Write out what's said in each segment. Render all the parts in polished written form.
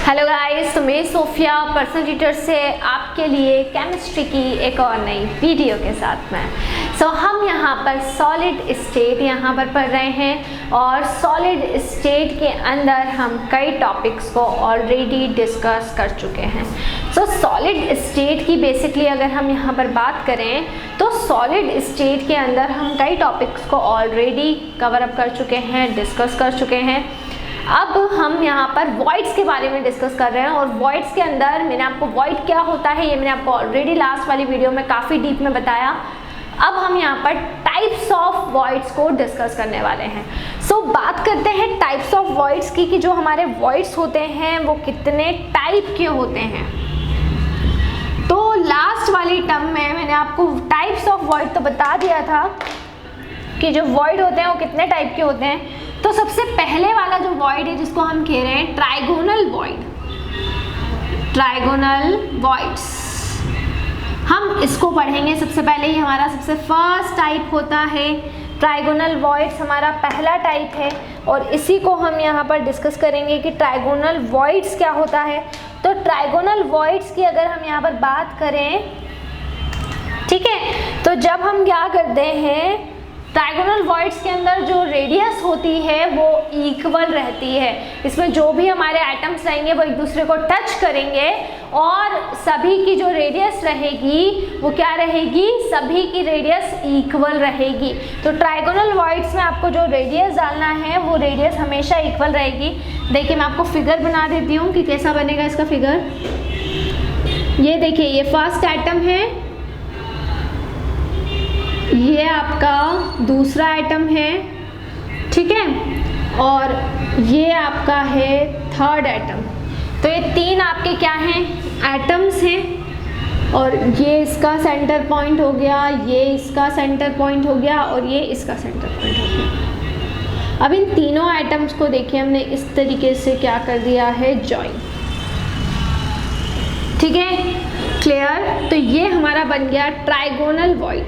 Hello guys, तो मैं Sophia personal tutor से आपके लिए केमिस्ट्री की एक और नई वीडियो के साथ में हम यहाँ पर सॉलिड स्टेट यहाँ पर पढ़ रहे हैं और सॉलिड स्टेट के अंदर हम कई टॉपिक्स को ऑलरेडी डिस्कस कर चुके हैं। सॉलिड स्टेट की बेसिकली अगर हम यहाँ पर बात करें तो सॉलिड स्टेट के अंदर हम कई टॉपिक्स को ऑलरेडी कवर अप कर चुके हैं, डिस्कस कर चुके हैं। अब हम यहाँ पर वॉइड्स के बारे में डिस्कस कर रहे हैं और वॉइड्स के अंदर मैंने आपको वॉइड क्या होता है ये मैंने आपको ऑलरेडी लास्ट वाली वीडियो में काफ़ी डीप में बताया। अब हम यहाँ पर टाइप्स ऑफ वॉइड्स को डिस्कस करने वाले हैं। बात करते हैं टाइप्स ऑफ वॉइड्स की कि जो हमारे वॉइड्स होते हैं वो कितने टाइप के होते हैं। तो लास्ट वाली टर्म में मैंने आपको टाइप्स ऑफ वॉइड तो बता दिया था कि जो वॉइड होते हैं वो कितने टाइप के होते हैं। तो सबसे पहले वाला जो वॉइड है जिसको हम कह रहे हैं ट्राइगोनल वॉइड, ट्राइगोनल वॉइड्स, हम इसको पढ़ेंगे। सबसे पहले ये हमारा सबसे फर्स्ट टाइप होता है ट्राइगोनल वॉइड्स, हमारा पहला टाइप है और इसी को हम यहाँ पर डिस्कस करेंगे कि ट्राइगोनल वॉइड्स क्या होता है। तो ट्राइगोनल वॉइड्स की अगर हम यहाँ पर बात करें, ठीक है, तो जब हम क्या करते हैं ट्राइगोनल वॉइड्स के अंदर जो रेडियस होती है वो इक्वल रहती है। इसमें जो भी हमारे एटम्स रहेंगे वो एक दूसरे को टच करेंगे और सभी की जो रेडियस रहेगी वो क्या रहेगी, सभी की रेडियस इक्वल रहेगी। तो ट्राइगोनल वॉइड्स में आपको जो रेडियस डालना है वो रेडियस हमेशा इक्वल रहेगी। देखिए मैं आपको फिगर बना देती हूँ कि कैसा बनेगा इसका फिगर। ये देखिए, ये फर्स्ट एटम है, ये आपका दूसरा एटम है, ठीक है, और ये आपका है थर्ड एटम। तो ये तीन आपके क्या हैं, एटम्स हैं और ये इसका सेंटर पॉइंट हो गया, ये इसका सेंटर पॉइंट हो गया और ये इसका सेंटर पॉइंट हो गया। अब इन तीनों एटम्स को देखिए हमने इस तरीके से क्या कर दिया है, जॉइन, ठीक है, क्लियर। तो ये हमारा बन गया ट्राइगोनल वॉइड।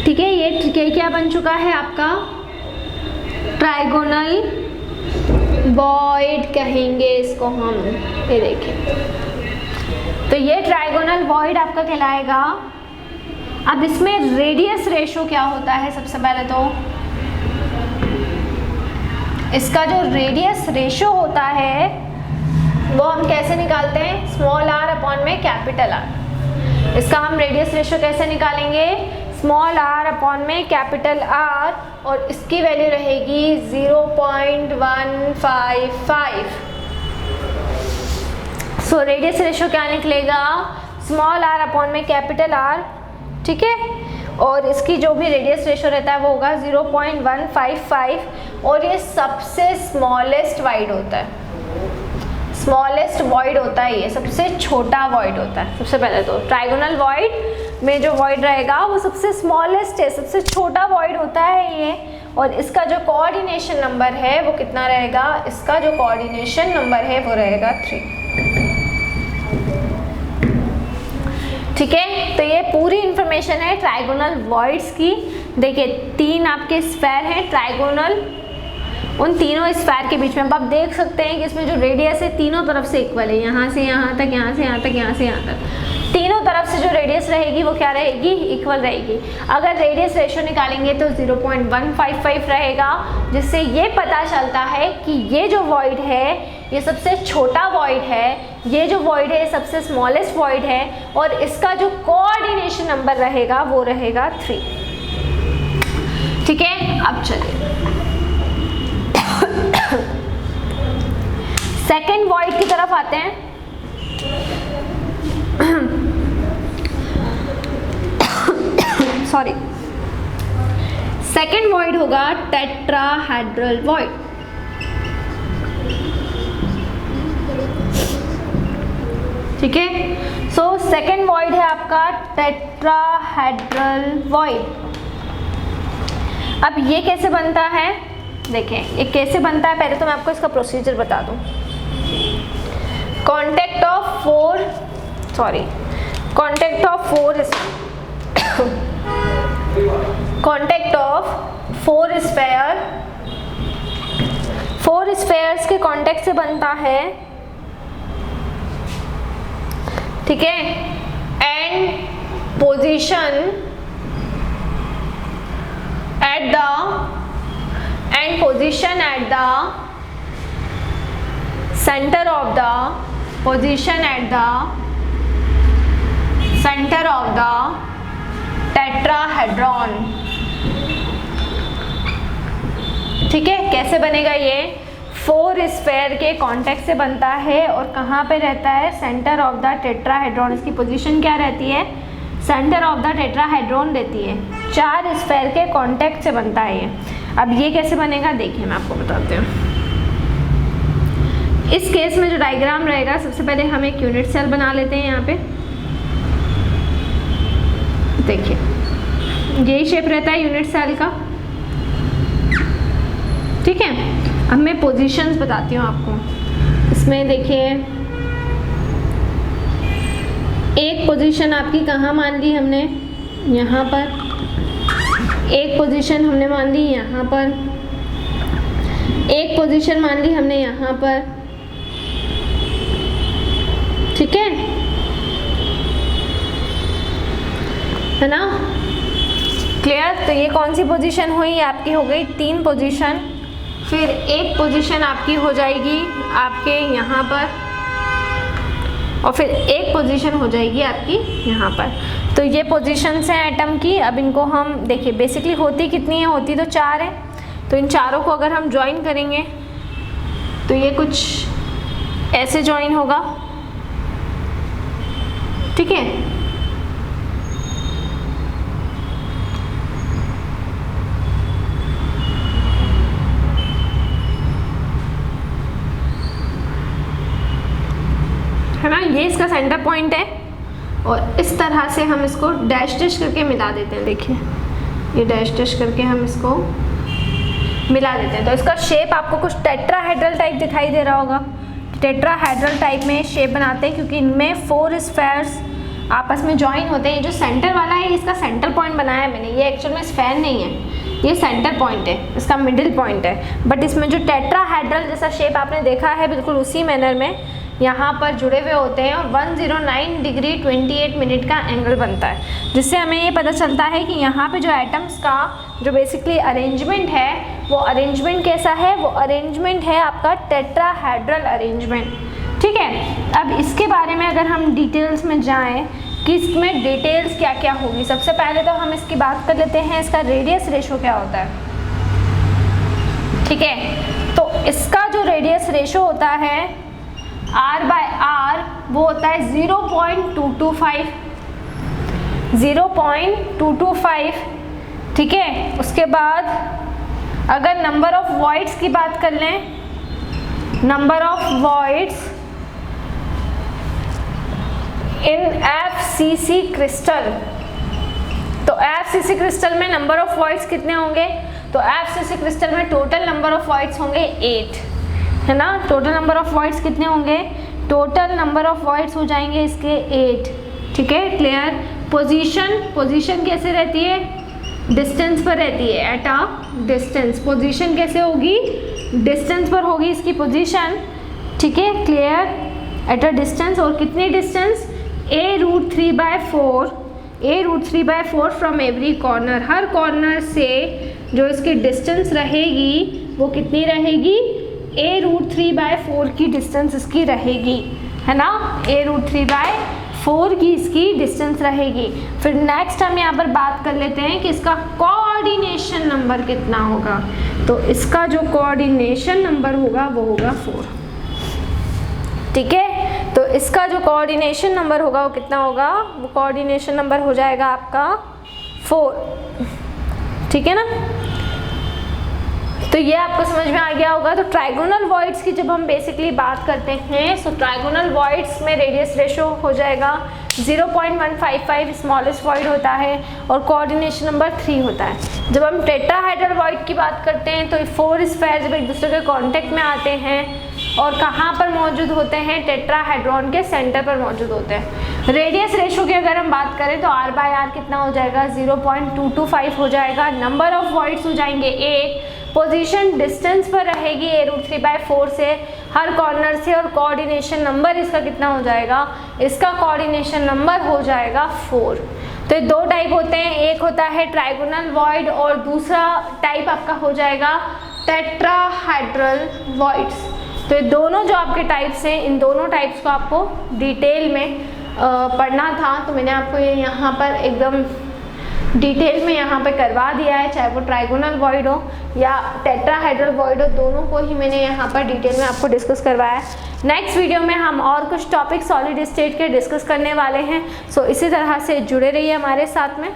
ठीक है, ये क्या बन चुका है आपका ट्राइगोनल वॉइड कहेंगे इसको हम। ये देखिए, तो ये ट्राइगोनल वॉइड आपका कहलाएगा। अब इसमें रेडियस रेशो क्या होता है, सबसे पहले तो इसका जो रेडियस रेशो होता है वो हम कैसे निकालते हैं, स्मॉल आर अपॉन में कैपिटल आर। इसका हम रेडियस रेशो कैसे निकालेंगे, स्मॉल आर अपॉन में कैपिटल आर, और इसकी वैल्यू रहेगी 0.155। सो रेडियस रेशो क्या निकलेगा, स्मॉल आर अपॉन में कैपिटल आर, ठीक है, और इसकी जो भी रेडियस रेशो रहता है वो होगा 0.155 और ये सबसे स्मॉलेस्ट वाइड होता है, स्मॉलेस्ट वॉइड होता है, ये सबसे छोटा वॉइड होता है। सबसे पहले तो ट्राइगोनल वॉइड में जो वॉइड रहेगा वो सबसे स्मॉलेस्ट है, सबसे छोटा वॉइड होता है ये, और इसका जो कोऑर्डिनेशन नंबर है वो कितना रहेगा, इसका जो कोऑर्डिनेशन नंबर है वो रहेगा 3, ठीक है। तो ये पूरी इंफॉर्मेशन है ट्राइगोनल वॉइड्स की। देखिए तीन आपके स्फेयर हैं ट्राइगोनल, उन तीनों स्फेयर के बीच में अब आप देख सकते हैं कि इसमें जो रेडियस है तीनों तरफ से इक्वल है, यहाँ से यहाँ तक, यहाँ से यहाँ तक, यहाँ से यहाँ तक, तीनों तरफ से जो रेडियस रहेगी वो क्या रहेगी, इक्वल रहेगी। अगर रेडियस रेशो निकालेंगे तो 0.155 रहेगा, जिससे ये पता चलता है कि ये जो वॉइड है ये सबसे छोटा वॉइड है, ये जो वॉइड है सबसे स्मॉलेस्ट वॉइड है, और इसका जो कोऑर्डिनेशन नंबर रहेगा वो रहेगा 3, ठीक है। अब चलिए सेकेंड वॉइड की तरफ आते हैं। सॉरी, सेकेंड वॉइड होगा टेट्राहेड्रल वॉइड। ठीक है, सो सेकेंड वॉइड है आपका टेट्राहेड्रल वॉइड। अब ये कैसे बनता है, देखें ये कैसे बनता है। पहले तो मैं आपको इसका प्रोसीजर बता दूं। Contact of four four spheres के कॉन्टेक्ट से बनता है, ठीक है, and position at the center of the tetrahedron, ठीक है। कैसे बनेगा ये? फोर स्फेयर के कॉन्टेक्ट से बनता है और कहाँ पे रहता है? Centre of the tetrahedron. इसकी पोजीशन क्या रहती है? सेंटर ऑफ द टेट्राहेड्रॉन रहती है। चार स्फेयर के कॉन्टेक्ट से बनता है ये। अब ये कैसे बनेगा देखिए, मैं आपको बताती हूँ। इस केस में जो डायग्राम रहेगा, सबसे पहले हम एक यूनिट सेल बना लेते हैं। यहाँ पे देखिए यही शेप रहता है यूनिट सेल का, ठीक है। अब मैं पोजीशंस बताती हूँ आपको। इसमें देखिए एक पोजीशन आपकी कहाँ मान ली हमने? यहाँ पर। एक पोजीशन हमने मान ली यहाँ पर। एक पोजीशन मान ली हमने यहाँ पर, ठीक है ना? क्लियर? तो ये कौन सी पोजीशन हुई? आपकी हो गई 3 पोजीशन। फिर एक पोजीशन आपकी हो जाएगी आपके यहाँ पर, और फिर एक पोजीशन हो जाएगी आपकी यहाँ पर। तो ये पोजीशंस हैं एटम की। अब इनको हम देखिए, बेसिकली होती कितनी है? होती तो 4 है। तो इन चारों को अगर हम ज्वाइन करेंगे तो ये कुछ ऐसे ज्वाइन होगा, ठीक है। है ना? ये इसका सेंटर पॉइंट है और इस तरह से हम इसको डैश डैश करके मिला देते हैं। देखिए ये डैश डैश करके हम इसको मिला देते हैं। तो इसका शेप आपको कुछ टेट्राहेड्रल टाइप दिखाई दे रहा होगा। टेट्राहेड्रल टाइप में शेप बनाते हैं क्योंकि इनमें 4 स्फेयर्स आपस में ज्वाइन होते हैं। जो सेंटर वाला है इसका सेंटर पॉइंट बनाया है मैंने। ये एक्चुअल में स्फेयर नहीं है, ये सेंटर पॉइंट है, इसका मिडिल पॉइंट है। बट इसमें जो टेट्राहेड्रल जैसा शेप आपने देखा है, बिल्कुल उसी मैनर में यहाँ पर जुड़े हुए होते हैं और 109 डिग्री 28 मिनट का एंगल बनता है, जिससे हमें ये पता चलता है कि यहाँ पे जो एटम्स का जो बेसिकली अरेंजमेंट है, वो अरेंजमेंट कैसा है? वो अरेंजमेंट है आपका टेट्राहेड्रल अरेंजमेंट, ठीक है। अब इसके बारे में अगर हम डिटेल्स में जाएं कि इसमें डिटेल्स क्या क्या होगी, सबसे पहले तो हम इसकी बात कर लेते हैं, इसका रेडियस रेशो क्या होता है, ठीक है। तो इसका जो रेडियस रेशो होता है R/R, वो होता है 0.225, ठीक है। उसके बाद अगर नंबर ऑफ वॉइड्स की बात कर लें, number of voids in FCC crystal, तो FCC क्रिस्टल में नंबर ऑफ वॉइड्स कितने होंगे? तो FCC क्रिस्टल में टोटल नंबर ऑफ वॉइड्स होंगे 8, है ना। टोटल नंबर ऑफ वॉइड्स कितने होंगे? टोटल नंबर ऑफ वॉइड्स हो जाएंगे इसके 8, ठीक है। क्लियर? पोजीशन कैसे रहती है? डिस्टेंस पर रहती है, एट अ डिस्टेंस। पोजीशन कैसे होगी? डिस्टेंस पर होगी इसकी पोजीशन, ठीक है। क्लियर? एट अ डिस्टेंस, और कितनी distance? A√3/4 from every corner. Her corner से जो इसकी डिस्टेंस रहेगी वो कितनी रहेगी? A√3/4 की डिस्टेंस इसकी रहेगी, है ना। A√3/4 की इसकी डिस्टेंस रहेगी। फिर नेक्स्ट हम यहाँ पर बात कर लेते हैं कि इसका कोऑर्डिनेशन नंबर कितना होगा। तो इसका जो कोऑर्डिनेशन नंबर होगा वो होगा 4, ठीक है। तो इसका जो कोऑर्डिनेशन नंबर होगा वो कितना होगा? वो कोऑर्डिनेशन नंबर हो जाएगा आपका 4, ठीक है ना। तो ये आपको समझ में आ गया होगा। तो ट्राइगोनल वॉइड्स की जब हम बेसिकली बात करते हैं, सो ट्राइगोनल वॉइड्स में रेडियस रेशो हो जाएगा 0.155, स्मॉलेस्ट वॉइड होता है, और कोऑर्डिनेशन नंबर 3 होता है। जब हम टेट्राहेड्रल वॉइड की बात करते हैं तो 4 स्फेयर जब एक दूसरे के कांटेक्ट में आते हैं और कहाँ पर मौजूद होते हैं, टेट्राहेड्रॉन के सेंटर पर मौजूद होते हैं। रेडियस रेशो की अगर हम बात करें तो R/R कितना हो जाएगा, 0.225 हो जाएगा। नंबर ऑफ वॉइड्स हो जाएंगे 1। पोजीशन डिस्टेंस पर रहेगी a√3/4 से हर कॉर्नर से, और कोऑर्डिनेशन नंबर इसका कितना हो जाएगा, इसका कोऑर्डिनेशन नंबर हो जाएगा 4। तो ये दो टाइप होते हैं, एक होता है ट्राइगोनल वॉइड और दूसरा टाइप आपका हो जाएगा टेट्राहेड्रल वॉइड्स। तो ये दोनों जो आपके टाइप्स हैं, इन दोनों टाइप्स को आपको डिटेल में पढ़ना था, तो मैंने आपको ये यहाँ पर एकदम डिटेल में यहाँ पे करवा दिया है, चाहे वो ट्राइगोनल वॉइड हो या टेट्राहेड्रल वॉइड हो, दोनों को ही मैंने यहाँ पर डिटेल में आपको डिस्कस करवाया है। नेक्स्ट वीडियो में हम और कुछ टॉपिक सॉलिड स्टेट के डिस्कस करने वाले हैं। सो इसी तरह से जुड़े रहिए हमारे साथ में,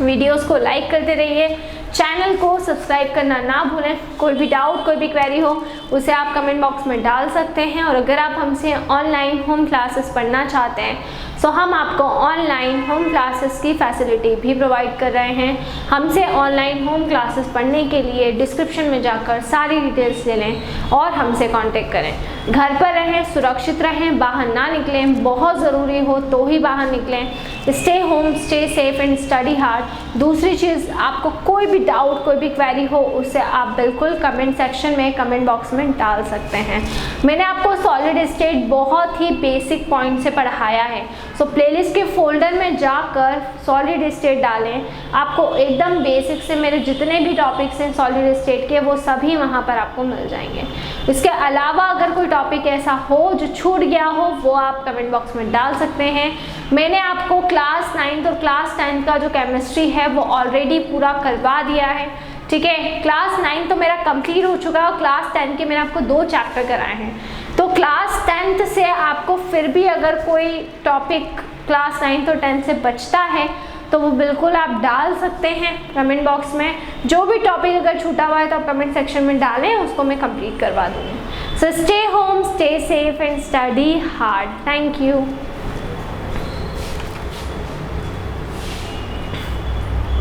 वीडियोस को लाइक करते रहिए, चैनल को सब्सक्राइब करना ना भूलें। कोई भी डाउट, कोई भी क्वेरी हो उसे आप कमेंट बॉक्स में डाल सकते हैं। और अगर आप हमसे ऑनलाइन होम क्लासेस पढ़ना चाहते हैं तो हम आपको ऑनलाइन होम क्लासेस की फैसिलिटी भी प्रोवाइड कर रहे हैं। हमसे ऑनलाइन होम क्लासेस पढ़ने के लिए डिस्क्रिप्शन में जाकर सारी डिटेल्स ले लें और हमसे कांटेक्ट करें। घर पर रहें, सुरक्षित रहें, बाहर ना निकलें, बहुत ज़रूरी हो तो ही बाहर निकलें। Stay home, stay safe and study hard. दूसरी चीज़, आपको कोई भी डाउट, कोई भी क्वेरी हो उसे आप बिल्कुल कमेंट सेक्शन में, कमेंट बॉक्स में डाल सकते हैं। मैंने आपको सॉलिड स्टेट बहुत ही बेसिक पॉइंट से पढ़ाया है। सो प्लेलिस्ट के फोल्डर में जाकर सॉलिड स्टेट डालें, आपको एकदम बेसिक से मेरे जितने भी टॉपिक्स हैं सॉलिड स्टेट के वो सभी वहाँ पर आपको मिल जाएंगे। इसके अलावा अगर कोई टॉपिक ऐसा हो जो छूट गया हो वो आप कमेंट बॉक्स में डाल सकते हैं। मैंने आपको क्लास 9th और क्लास 10th का जो केमिस्ट्री है वो ऑलरेडी पूरा करवा दिया है, ठीक है। क्लास 9 तो मेरा कंप्लीट हो चुका है और क्लास 10 के मैंने आपको 2 चैप्टर कराए हैं। तो क्लास 10th से आपको फिर भी अगर कोई टॉपिक क्लास 9th और 10th से बचता है तो वो बिल्कुल आप डाल सकते हैं कमेंट बॉक्स में। जो भी टॉपिक अगर छूटा हुआ है तो आप कमेंट सेक्शन में डालें, उसको मैं कंप्लीट करवा दूँगी। So stay home, stay safe and study hard. Thank you.